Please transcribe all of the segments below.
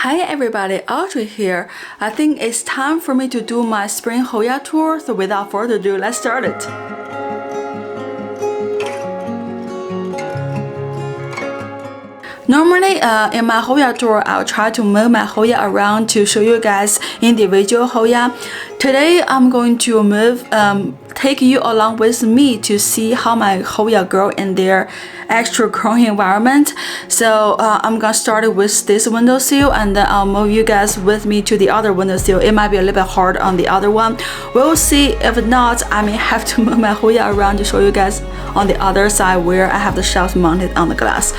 Hi everybody, Audrey here. I think it's time for me to do my spring Hoya tour, so without further ado, let's start it. Normally, in my Hoya tour, I'll try to move my Hoya around to show you guys individual Hoya. Today, I'm going to take you along with me to see how my Hoya grow in their actual growing environment. So I'm gonna start with this windowsill, and then I'll move you guys with me to the other windowsill. It might be a little bit hard on the other one. We'll see. If not, I may have to move my Hoya around to show you guys on the other side where I have the shelves mounted on the glass.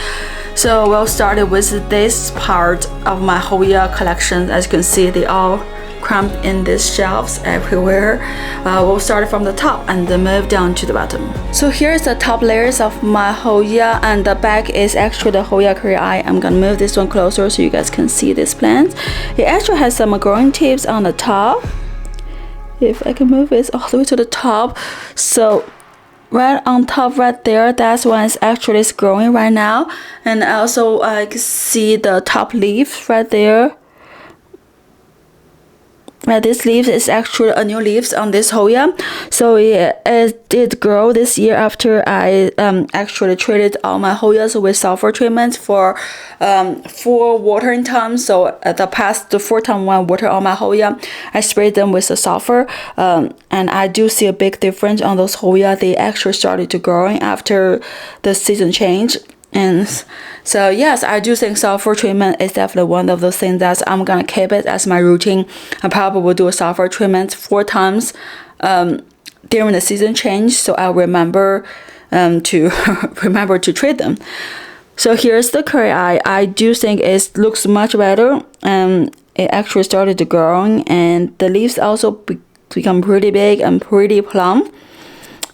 So we'll start with this part of my Hoya collection. As you can see, they all cramped in these shelves everywhere. We'll start from the top and then move down to the bottom. So here's the top layers of my Hoya, and the back is actually the Hoya curry eye. I'm gonna move this one closer so you guys can see this plant. It actually has some growing tips on the top. If I can move it all the way to the top. So right on top right there, that's one is actually growing right now. And also I can see the top leaf right there. This leaf is actually a new leaves on this Hoya. So it did grow this year after I actually treated all my Hoyas with sulfur treatment for 4 watering times. So at the 4th time when I water all my Hoya, I sprayed them with the sulfur, and I do see a big difference on those Hoya. They actually started to growing after the season change. And so yes, I do think sulfur treatment is definitely one of those things that I'm gonna keep it as my routine. I probably will do a sulfur treatment 4 times during the season change, so I'll remember to remember to treat them. So here's the curry eye. I do think it looks much better. It actually started to growing, and the leaves also become pretty big and pretty plump.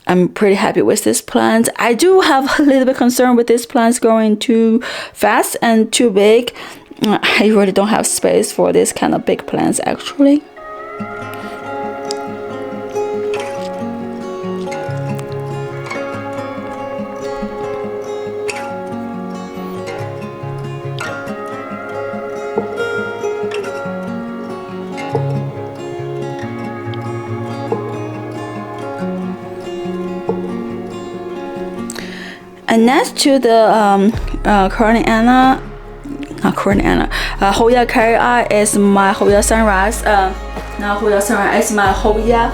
I'm pretty happy with this plant. I do have a little bit concern with this plant growing too fast and too big. I really don't have space for this kind of big plants actually. And next to the Hoya curry eye is my Hoya sunrise. Now Hoya sunrise is my Hoya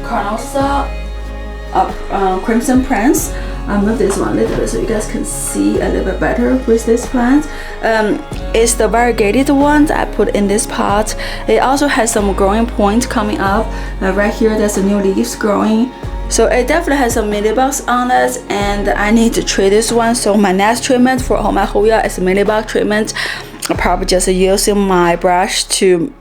Carnosa Crimson Prince. I'll move this one a little bit so you guys can see a little bit better with this plant. It's the variegated one that I put in this pot. It also has some growing points coming up. Right here, there's the new leaves growing. So it definitely has some mealybugs on it, and I need to treat this one. So my next treatment for all my Hoya is a mealybug treatment. I'm probably just using my brush to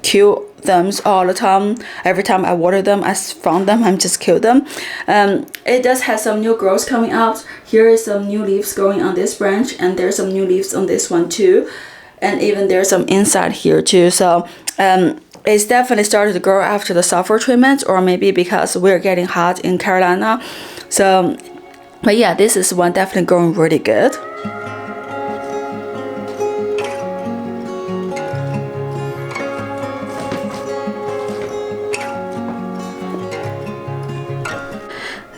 kill them all the time. Every time I water them, I found them, I'm just kill them. It does have some new growth coming out. Here is some new leaves growing on this branch, and there's some new leaves on this one too. And even there's some inside here too. So it's definitely started to grow after the sulfur treatment, or maybe because we're getting hot in Carolina. So, but yeah, this is one definitely growing really good.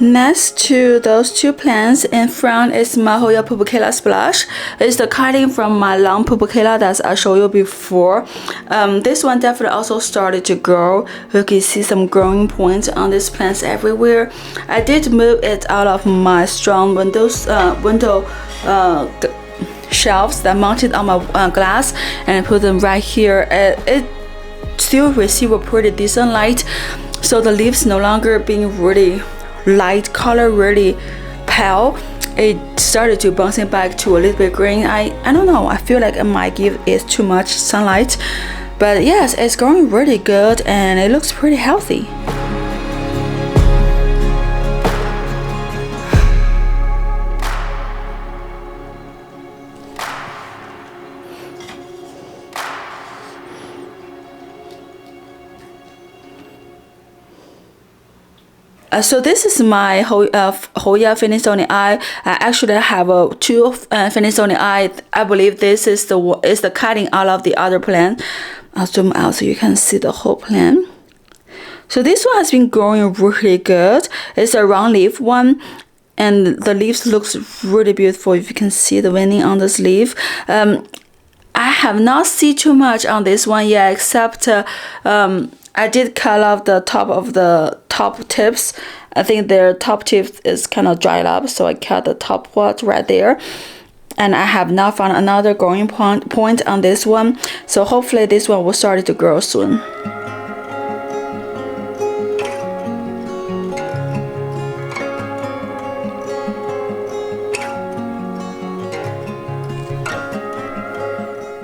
Next to those 2 plants in front is my Hoya Pupukela Splash. It's the cutting from my long Pupukela that I showed you before. This one definitely also started to grow. You can see some growing points on these plants everywhere. I did move it out of my strong window shelves that mounted on my glass, and I put them right here. It still receive a pretty decent light, so the leaves no longer being really light color, really pale. It started to bouncing back to a little bit green. I don't know, I feel like I might give it too much sunlight, but yes, it's growing really good and it looks pretty healthy. So this is my Hoya finish on the eye. I actually have two finish on the eye. I believe this is the cutting out of the other plant. I'll zoom out so you can see the whole plant. So this one has been growing really good. It's a round leaf one, and the leaves looks really beautiful. If you can see the veining on this leaf. I have not seen too much on this one yet, except I did cut off the top of the top tips. I think their top tip is kind of dried up, so I cut the top part right there. And I have not found another growing point on this one, so hopefully this one will start to grow soon.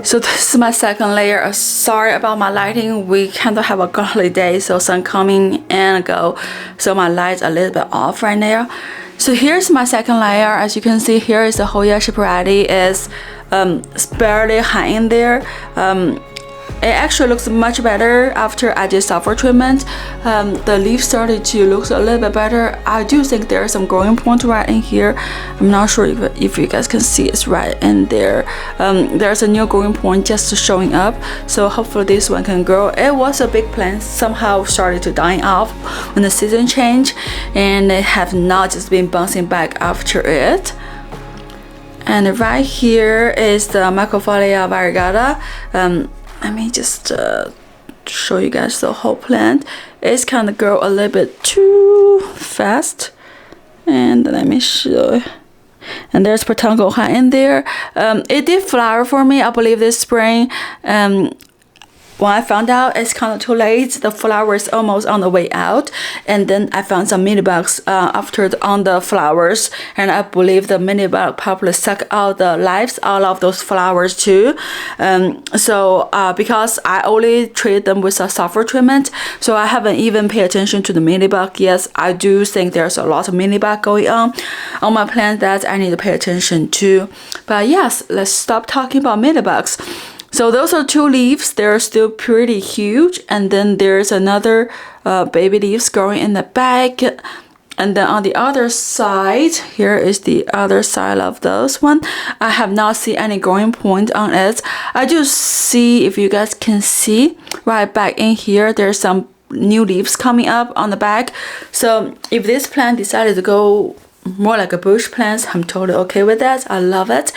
So this is my second layer. Sorry about my lighting. We kind of have a cloudy day, so sun coming and go. So my light's a little bit off right now. So here's my second layer. As you can see, here is the Hoya shepherdaddy. It's barely high in there. It actually looks much better after I did sulfur treatment. The leaf started to look a little bit better. I do think there are some growing points right in here. I'm not sure if you guys can see it's right in there. There's a new growing point just showing up, so hopefully this one can grow. It was a big plant, somehow started to dying off when the season changed, and it have not just been bouncing back after it. And right here is the Macrophylla variegata. Let me just show you guys the whole plant. It's kind of grow a little bit too fast. And let me show. And there's Portungoha in there. It did flower for me, I believe, this spring. When I found out it's kind of too late, the flower is almost on the way out, and then I found some mealybugs on the flowers, and I believe the mealybug probably suck out the lives out of those flowers too. Because I only treat them with a sulfur treatment, so I haven't even paid attention to the mealybug. Yes, I do think there's a lot of mealybug going on my plant that I need to pay attention to. But yes, let's stop talking about mealybugs. So those are two leaves. They're still pretty huge, and then there's another baby leaves growing in the back. And then on the other side, here is the other side of those one. I have not seen any growing point on it. I do see, if you guys can see, right back in here, there's some new leaves coming up on the back. So if this plant decided to go more like a bush plant, I'm totally okay with that. I love it.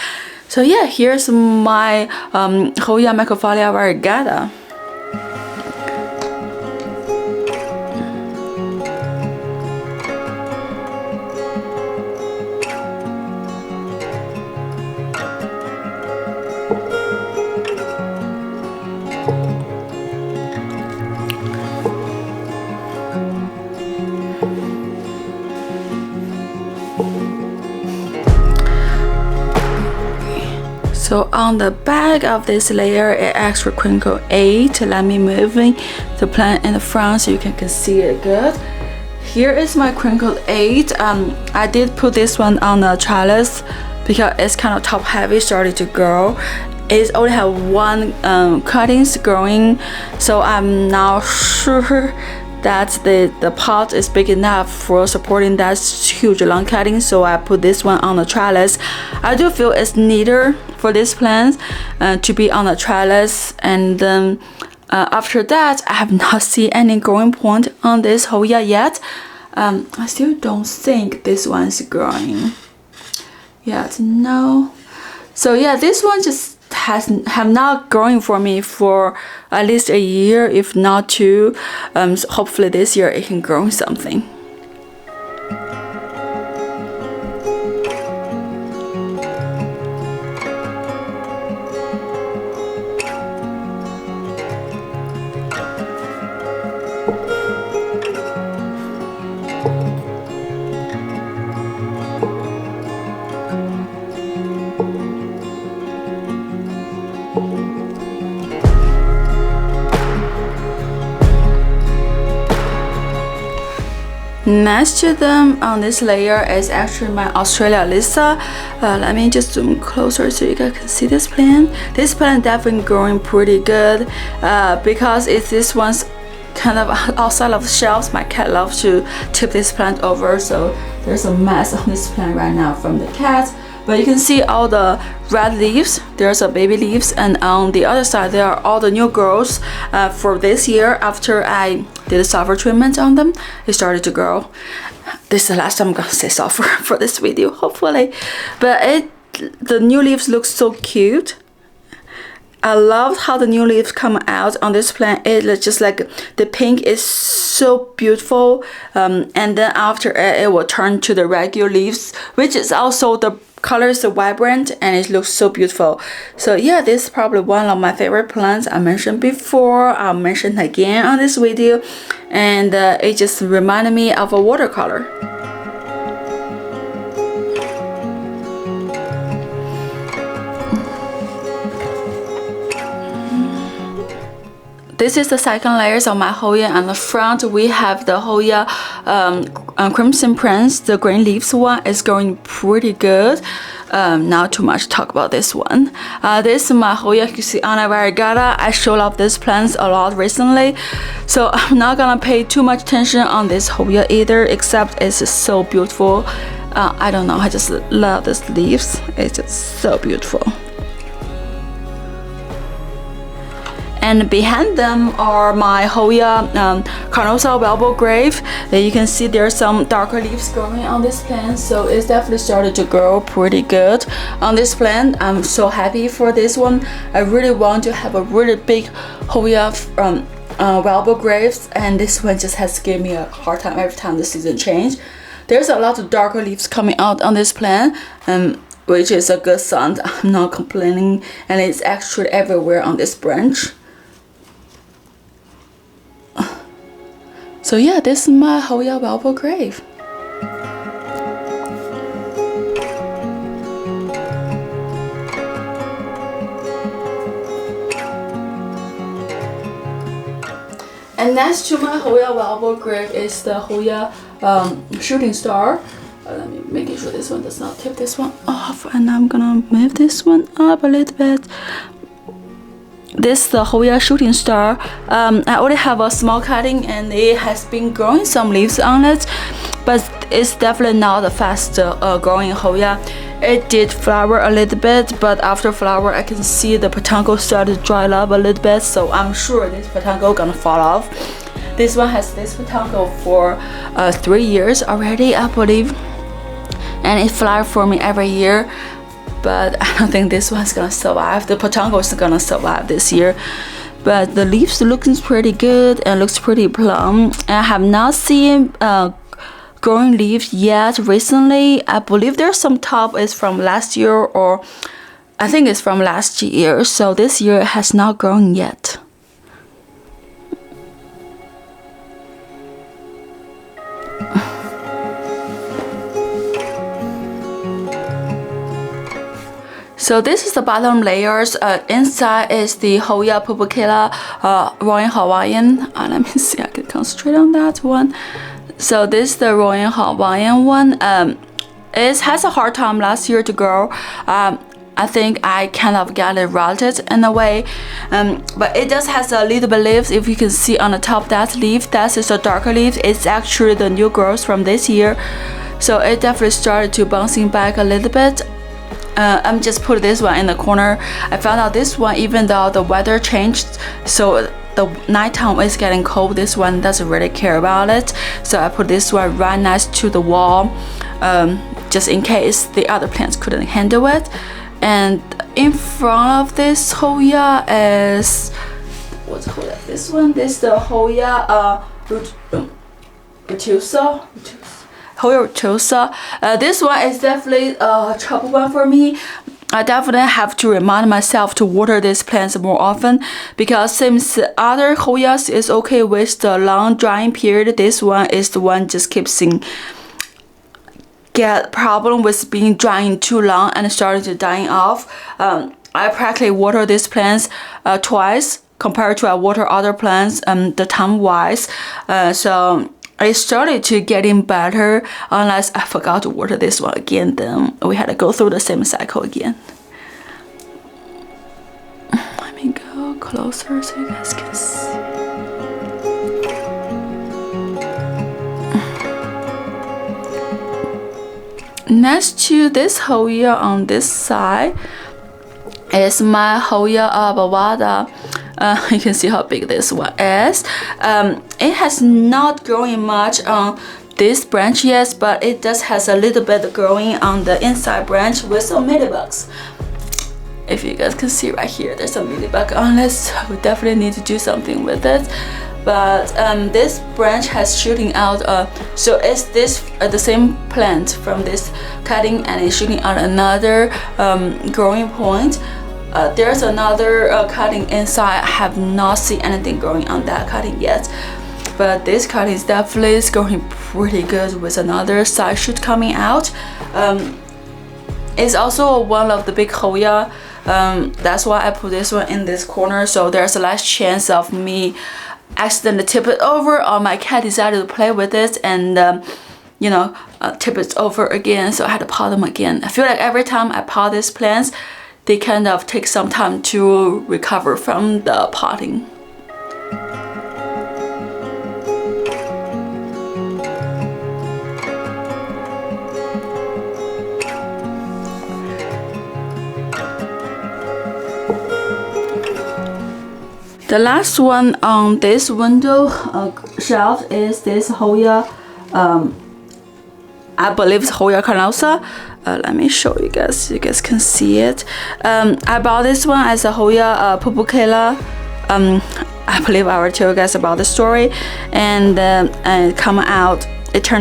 So yeah, here's my Hoya Macrophylla variegata. So on the back of this layer, it actually crinkled 8. Let me move the plant in the front so you can see it good. Here is my crinkled 8. I did put this one on the trellis because it's kind of top heavy, started to grow. It only have one cuttings growing, so I'm not sure that the pot is big enough for supporting that huge long cutting, so I put this one on the trellis. I do feel it's neater for this plant to be on the trellis, and then after that I have not seen any growing point on this Hoya yet. I still don't think this one's growing yet, no. So yeah, this one just have not growing for me for at least a year, if not two. So hopefully this year it can grow something. Next to them on this layer is actually my Australia Lisa. Let me just zoom closer so you guys can see this plant. This plant definitely growing pretty good because this one's kind of outside of the shelves. My cat loves to tip this plant over, so there's a mess on this plant right now from the cat. But you can see all the red leaves. There's a baby leaves, and on the other side there are all the new growths for this year. After I did a sulfur treatment on them, it started to grow. This is the last time I'm gonna say sulfur for this video, hopefully. But the new leaves look so cute. I love how the new leaves come out on this plant. It looks just like the pink is so beautiful, and then after it will turn to the regular leaves, which is also the color is so vibrant and it looks so beautiful. So yeah, this is probably one of my favorite plants. I mentioned before, I'll mention again on this video, and it just reminded me of a watercolor. This is the second layers of my Hoya. On the front, we have the Hoya Crimson Prince. The green leaves one is growing pretty good. Not too much to talk about this one. This is my Hoya Ana Variegata. I showed off these plants a lot recently, so I'm not gonna pay too much attention on this Hoya either, except it's just so beautiful. I don't know, I just love these leaves. It's just so beautiful. And behind them are my Hoya Carnosa Velvet Grave. You can see there's some darker leaves growing on this plant, so it's definitely started to grow pretty good on this plant. I'm so happy for this one. I really want to have a really big Hoya Velvet Graves, and this one just has given me a hard time every time the season change. There's a lot of darker leaves coming out on this plant, which is a good sign. I'm not complaining, and it's actually everywhere on this branch. So yeah, this is my Hoya Velvet Grave. And next to my Hoya Velvet Grave is the Hoya Shooting Star. Let me make sure this one does not tip this one off, and I'm gonna move this one up a little bit. This is the Hoya Shooting Star. I already have a small cutting and it has been growing some leaves on it, but it's definitely not the fast growing Hoya. It did flower a little bit, but after flower I can see the petangle started to dry up a little bit, so I'm sure this petangle gonna fall off. This one has this petangle for 3 years already, I believe, and it flowers for me every year. But I don't think this one's gonna survive. The petangle is gonna survive this year. But the leaves looking pretty good and looks pretty plump. I have not seen growing leaves yet recently. I believe there's some top is from last year, or I think it's from last year. So this year it has not grown yet. So this is the bottom layers. Inside is the Hoya Pupukilla Royal Hawaiian. Let me see, I can concentrate on that one. So this is the Royal Hawaiian one. It has a hard time last year to grow. I think I kind of got it rotted in a way, but it does has a little bit leaves. If you can see on the top, that leaf, that is a darker leaf. It's actually the new growth from this year, so it definitely started to bouncing back a little bit. I'm just put this one in the corner. I found out this one, even though the weather changed, so the nighttime is getting cold, this one doesn't really care about it. So I put this one right next to the wall, just in case the other plants couldn't handle it. And in front of this Hoya is, what's Hoya? This one, this is the Hoya Retusa. Hoya Retusa. This one is definitely a trouble one for me. I definitely have to remind myself to water these plants more often, because since other Hoyas is okay with the long drying period, this one is the one just keeps get problem with being drying too long and starting to dying off. I practically water these plants twice compared to I water other plants the time wise. So I started to getting better, unless I forgot to water this one again, then we had to go through the same cycle again. Let me go closer so you guys can see. next to this Hoya on this side is my Hoya bavada. You can see how big this one is. It has not growing much on this branch yet, but it does has a little bit growing on the inside branch with some mealybugs. If you guys can see right here, there's some mealybug on it, so we definitely need to do something with it. But this branch has shooting out, so it's this the same plant from this cutting, and it's shooting out another growing point. There's another cutting inside. I have not seen anything growing on that cutting yet, but this cutting is definitely growing pretty good with another side shoot coming out. It's also one of the big Hoya. That's why I put this one in this corner, so there's a less chance of me accidentally tip it over, or my cat decided to play with it and you know, tip it over again, so I had to pot them again. I feel like every time I pot these plants, they kind of take some time to recover from the potting. The last one on this window shelf is this Hoya, I believe it's Hoya carnosa. Let me show you guys so you guys can see it. I bought this one as a Hoya pupukela. I believe I already told you guys about the story, and it turned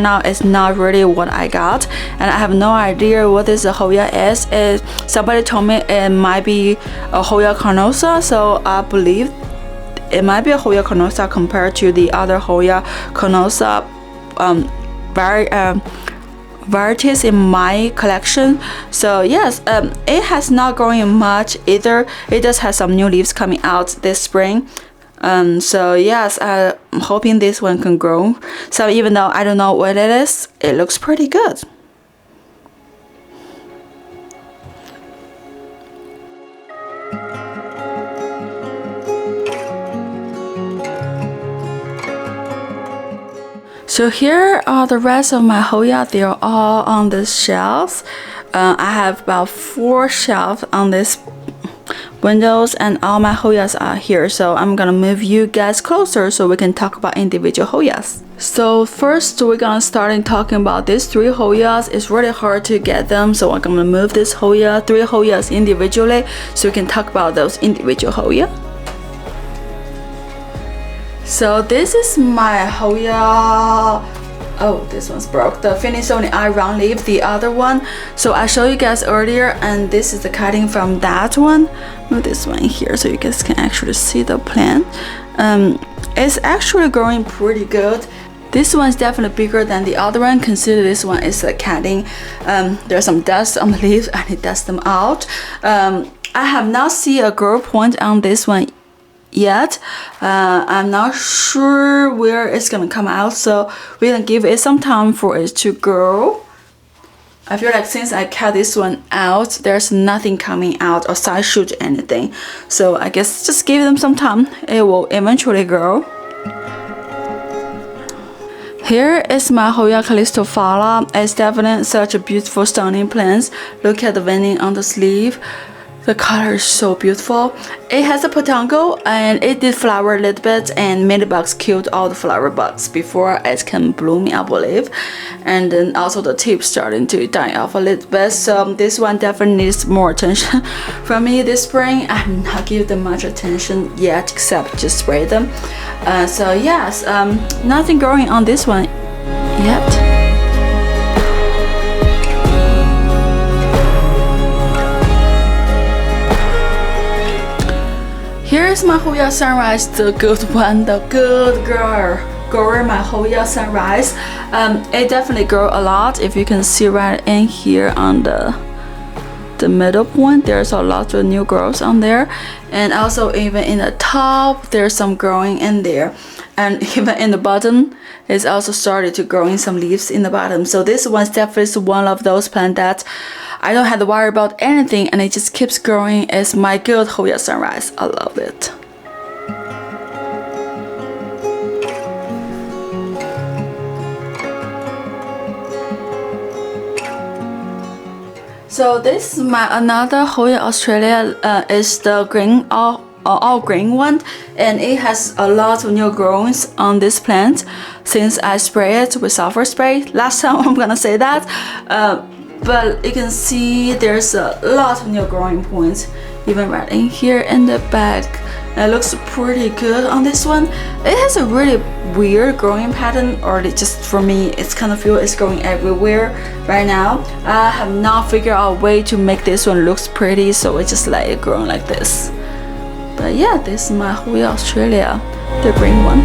out it's not really what I got, and I have no idea what this Hoya is. Somebody told me it might be a Hoya carnosa, so I believe it might be a Hoya carnosa compared to the other Hoya carnosa varieties in my collection. So yes, it has not grown much either. It does have some new leaves coming out this spring. So yes, I'm hoping this one can grow. So even though I don't know what it is, it looks pretty good. So here are the rest of my Hoya. They're all on the shelves. I have about 4 shelves on this windows, and all my Hoyas are here. So I'm gonna move you guys closer so we can talk about individual Hoyas. So first we're gonna start in talking about these 3 Hoyas. It's really hard to get them, so I'm gonna move this 3 Hoyas individually so we can talk about those individual Hoya. So this is my Hoya. Oh, this one's broke. The finish only eye round leaf, the other one. So I showed you guys earlier, and this is the cutting from that one. Move this one here so you guys can actually see the plant. It's actually growing pretty good. This one's definitely bigger than the other one. Consider this one is a cutting. There's some dust on the leaves, and it dust them out. I have not seen a growth point on this one yet. I'm not sure where it's gonna come out, so we're gonna give it some time for it to grow. I feel like since I cut this one out, there's nothing coming out or side shoot anything, so I guess just give them some time. It will eventually grow. Here is my Hoya Calistophala. It's definitely such a beautiful, stunning plant. Look at the veining on the sleeve. The color is so beautiful. It has a petangle, and it did flower a little bit, and mealybugs killed all the flower bugs before it can bloom, I believe. And then also the tips starting to die off a little bit, so this one definitely needs more attention from me this spring. I'm not giving them much attention yet, except just spray them. So yes, nothing growing on this one yet. Here's my Hoya Sunrise, the good one, the good girl. My Hoya Sunrise. It definitely grew a lot. If you can see right in here on the middle point, there's a lot of new growth on there, and also even in the top, there's some growing in there, and even in the bottom, it's also started to growing some leaves in the bottom. So this one's definitely one of those plants that I don't have to worry about anything, and it just keeps growing. It's my good Hoya Sunrise. I love it. So this is my another Hoya Australia. Is the green all green one, and it has a lot of new growings on this plant since I spray it with sulfur spray last time. I'm gonna say that, but you can see there's a lot of new growing points, even right in here in the back. It looks pretty good on this one. It has a really weird growing pattern, or it just for me it's kind of feel it's growing everywhere right now. I have not figured out a way to make this one looks pretty, so it's just like it growing like this. But yeah, this is my Hoya Australia, the green one.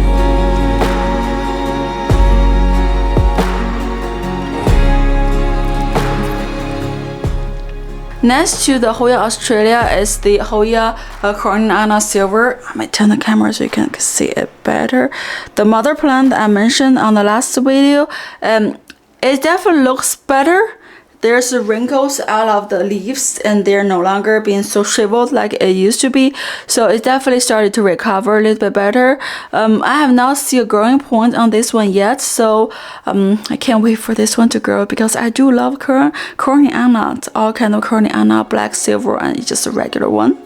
Next to the Hoya Australia is the Hoya Coroniana Silver. I might turn the camera so you can see it better. The mother plant I mentioned on the last video, it definitely looks better. There's wrinkles out of the leaves and they're no longer being so shriveled like it used to be. So it definitely started to recover a little bit better. I have not seen a growing point on this one yet, so I can't wait for this one to grow because I do love Coroniana, all kind of Coroniana, black, silver, and it's just a regular one.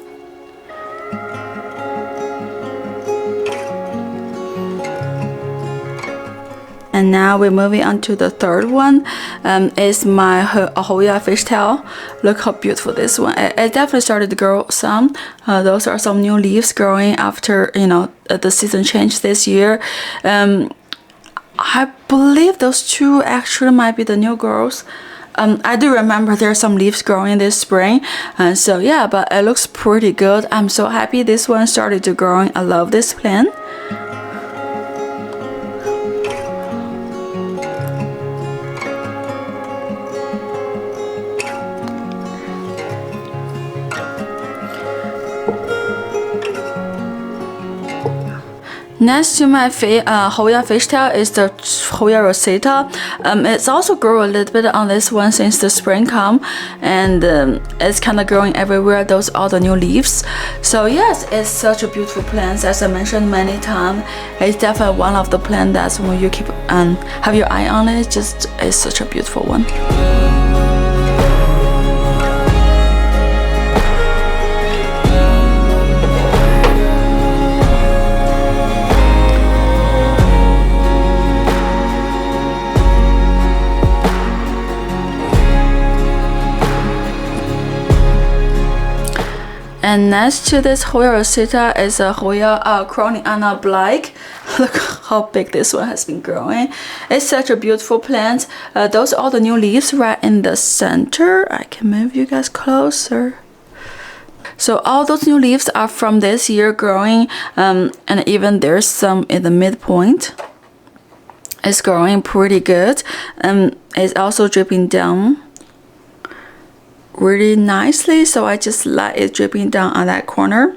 And now we're moving on to the third one. Is my Hoya fishtail. Look how beautiful this one. It definitely started to grow some. Those are some new leaves growing after the season change this year. I believe those two actually might be the new growths. I do remember there are some leaves growing this spring, so yeah, but it looks pretty good. I'm so happy this one started to growing. I love this plant. Next to my Hoya fishtail is the Hoya rosetta. It's also grown a little bit on this one since the spring come, and it's kind of growing everywhere. Those are the new leaves. So yes, it's such a beautiful plant. As I mentioned many times, it's definitely one of the plants that when you keep have your eye on it, just it's such a beautiful one. And next to this Hoya rosetta is a Hoya Coroniana Black. Look how big this one has been growing. It's such a beautiful plant. Those are all the new leaves right in the center. I can move you guys closer. So all those new leaves are from this year growing, and even there's some in the midpoint. It's growing pretty good. It's also dripping down really nicely, so I just let it dripping down on that corner.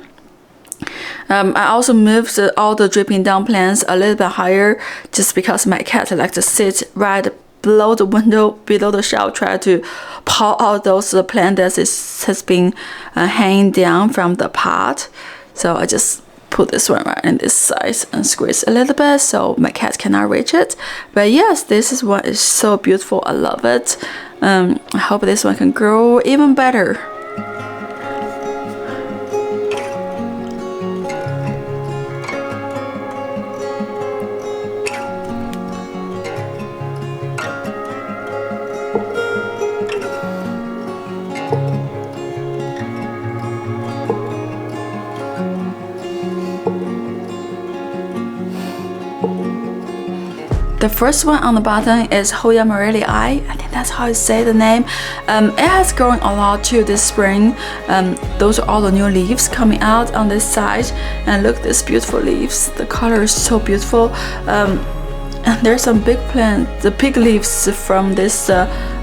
I also moved all the dripping down plants a little bit higher just because my cat likes to sit right below the window, below the shelf, try to pull out those plants that has been hanging down from the pot. So I just put this one right in this size and squeeze a little bit so my cat cannot reach it. But yes, this is what is so beautiful. I love it. I hope this one can grow even better. The first one on the bottom is Hoya Morelli I think that's how I say the name. It has grown a lot too this spring. Those are all the new leaves coming out on this side, and look, these beautiful leaves. The color is so beautiful. And there's some big plant, the big leaves from this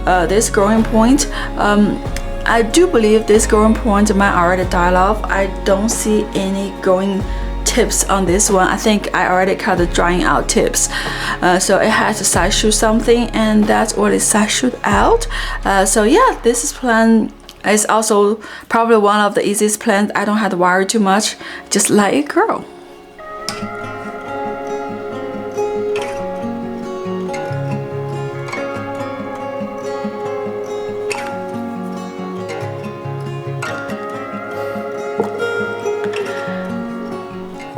this growing point. I do believe this growing point might already die off. I don't see any growing tips on this one. I think I already cut the drying out tips, so it has to side shoot something, and that's what it side shoot out. So yeah, this plant is also probably one of the easiest plants. I don't have to worry too much, just let it grow.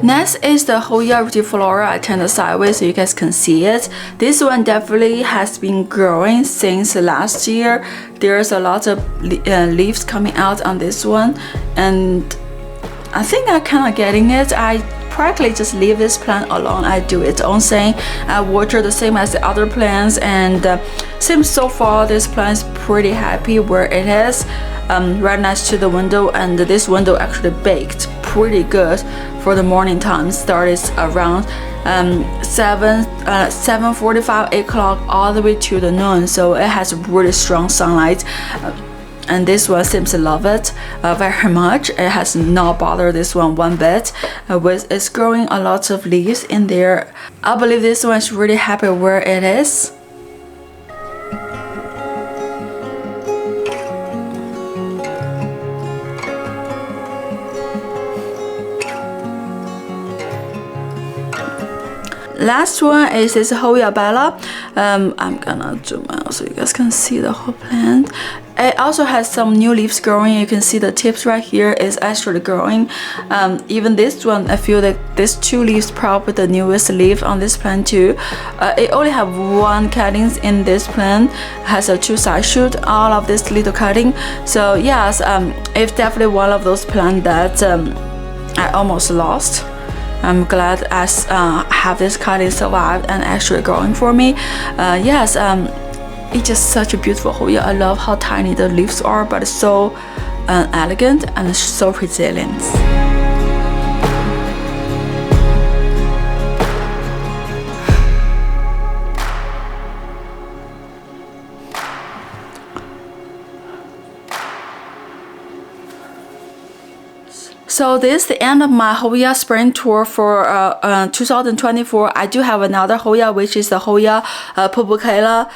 Next is the Hoya Retiflora. I turned it sideways so you guys can see it. This one definitely has been growing since last year. There's a lot of leaves coming out on this one, and I think I'm kind of getting it. I practically just leave this plant alone. I do its own thing. I water the same as the other plants, and seems so far this plant is pretty happy where it is. Right next to the window, and this window actually baked pretty good for the morning time. Started around 7:45, 8 o'clock all the way to the noon, so it has really strong sunlight. And this one seems to love it very much. It has not bothered this one bit. It's growing a lot of leaves in there. I believe this one is really happy where it is. Last one is this Hoya Bella. I'm gonna zoom out so you guys can see the whole plant. It also has some new leaves growing. You can see the tips right here is actually growing. Even this one, I feel that these two leaves probably the newest leaf on this plant too. It only have one cuttings in this plant. It has a 2 side shoot, all of this little cutting. So yes, it's definitely one of those plants that I almost lost. I'm glad I have this cutting survived and actually growing for me. Yes, it's just such a beautiful Hoya. I love how tiny the leaves are, but it's so elegant and so resilient. So this is the end of my Hoya spring tour for 2024. I do have another Hoya, which is the Hoya Purpurella.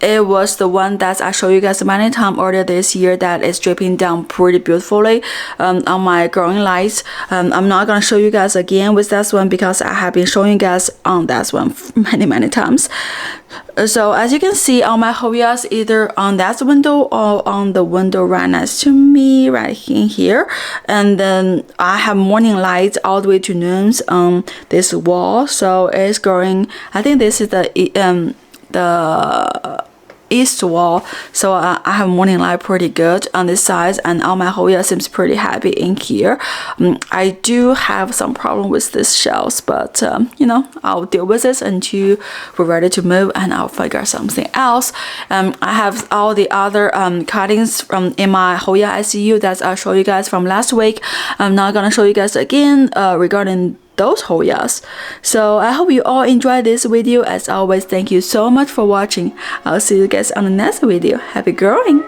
It was the one that I showed you guys many times earlier this year that is dripping down pretty beautifully on my growing lights. I'm not gonna show you guys again with that one because I have been showing you guys on that one many times. So as you can see on my Hoyas, either on that window or on the window right next to me, right in here. And then I have morning lights all the way to noons on this wall. So it's growing. I think this is the east wall, so I have morning light pretty good on this side, and all my Hoya seems pretty happy in here. I do have some problem with these shells, but you know, I'll deal with it until we're ready to move, and I'll figure something else. I have all the other cuttings from in my Hoya ICU that I'll show you guys from last week. I'm not gonna show you guys again regarding those Hoyas. So I hope you all enjoyed this video. As always, thank you so much for watching. I'll see you guys on the next video. Happy growing!